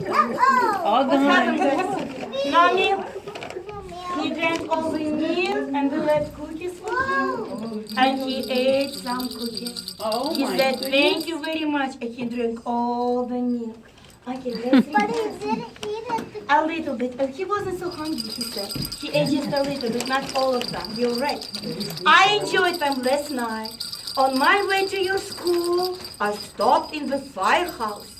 What happened, guys? No milk. He drank all the milk and we left cookies for him. And he ate some cookies. Oh He my said, goodness. thank you very much. And he drank all the milk. Okay, let's see. But he didn't eat it. A little bit. He wasn't so hungry, he said. He ate just a little bit, not all of them. You're right. I enjoyed them last night. On my way to your school, I stopped in the firehouse.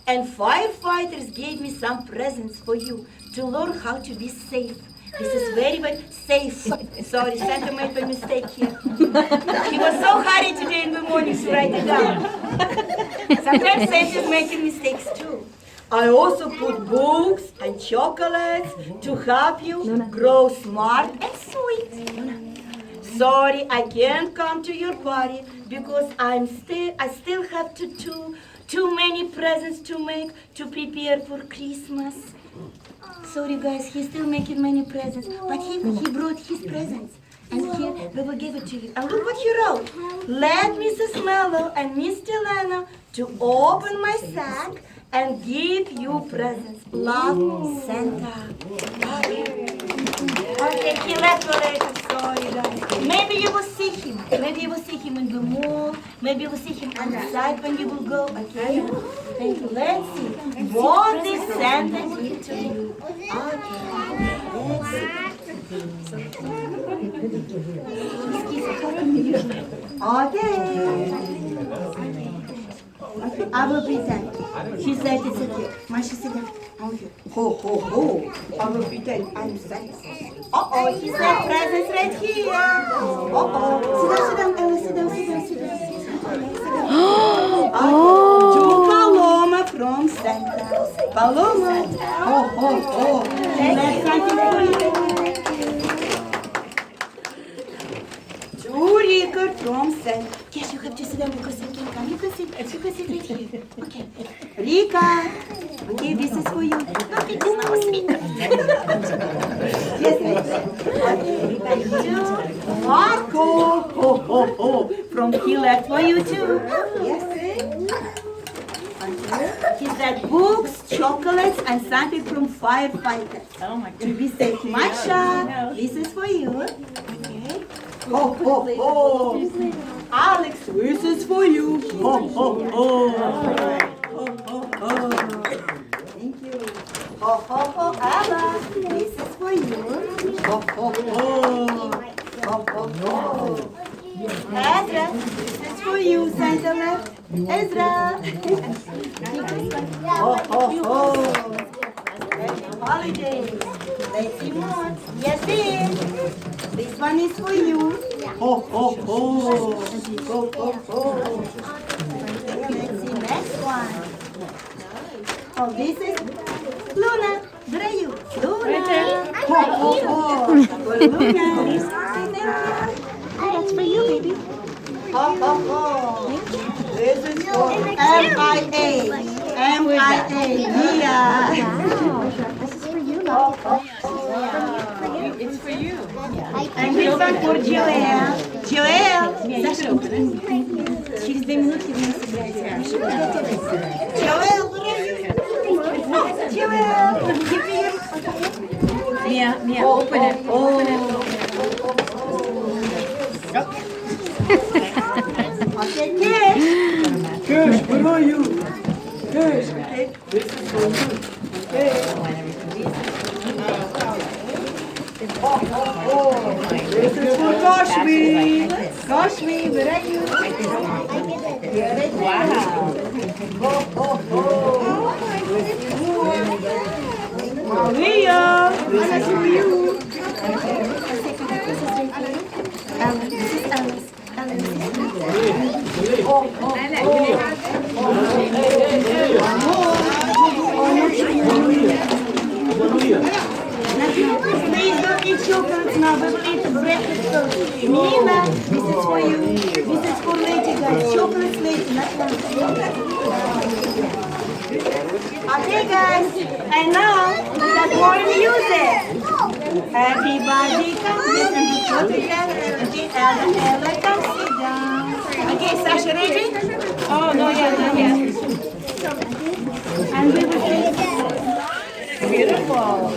And firefighters gave me some presents for you to learn how to be safe. This is very, very safe. Sorry, Santa made a mistake here. He was so hurried today in the morning to write it down. Sometimes Santa's making mistakes too. I also put books and chocolates to help you grow smart and sweet. Sorry, I can't come to your party because I still have too many presents to make to prepare for Christmas. Sorry guys, he's still making many presents, but he brought his presents. And here, we will give it to you. And look what he wrote. Let Mrs. Mello and Miss Delana to open my sack and give you presents. Love, Santa. Okay, he left already. Sorry, guys. Maybe you will see him. Maybe you will see him in the mall. Maybe you will see him outside when you will go. Okay? Thank you. Let's see. What did Santa give to you? Okay. Let's see. Okay. I will pretend. She said it's okay. Masha, sit down. Okay. Ho, ho, ho. I will pretend I'm Santa. Uh-oh, he said presents right here. Uh-oh. Sit down, Ella. Sit down. To Paloma from Santa. Paloma. Ho, ho, ho. Let's something for you. To Rika from Santa. Yes, you have to sit down because I can't come. You can sit right here. Okay. Rika. Okay, this is for you. Okay, this is Rika. Yes, okay. To Marco. Ho, ho, ho. From Killer for you too. Yes. He said books, chocolates, and something from firefighters. Oh my To be safe, Masha, this is for you. Okay. Ho, ho, ho. Alex, this is for you. Ho, ho, ho. Ho, ho, ho. Thank you. Ho, ho, ho, Ella, this is for you. Ho, ho, ho. Ho, ho, ho. Ezra, this is for you, Santa left. Ezra. Ho, ho, ho. Happy holidays. Let's see more. Yes, dear. This one is for you. Ho, ho, ho. Ho, ho, ho. Let's see next one. Oh, this is Luna. Where are you? Luna. Ho, ho, ho. For Luna. That's for you, baby. Ho, ho, ho. This is for M-I-A. M-I-A. Mia. This is for you, Love. It's for you. And this one for Joelle. Joelle. Саша, через 2 минутки вы нас играете. Joelle, where are you? Joelle, give me your... Mia, open it. Open it. Okay, Kish. Kish, where are you? Kish, okay. This is for you. Okay. This is for Kashmi. Kashmi, where are you? Wow. Maria, this is for you. Ellen, this is Alice. Ellen, this is Please don't eat chocolates now. We will eat the breakfast first. Nina, this is for you. This is for later, guys. Chocolates later, not now. Okay, guys. And now, we got more music. Everybody come listen to put together. Okay, Ella, come sit down. Okay, Sasha, ready? Oh, no, yeah, not yet. And we will sing. beautiful.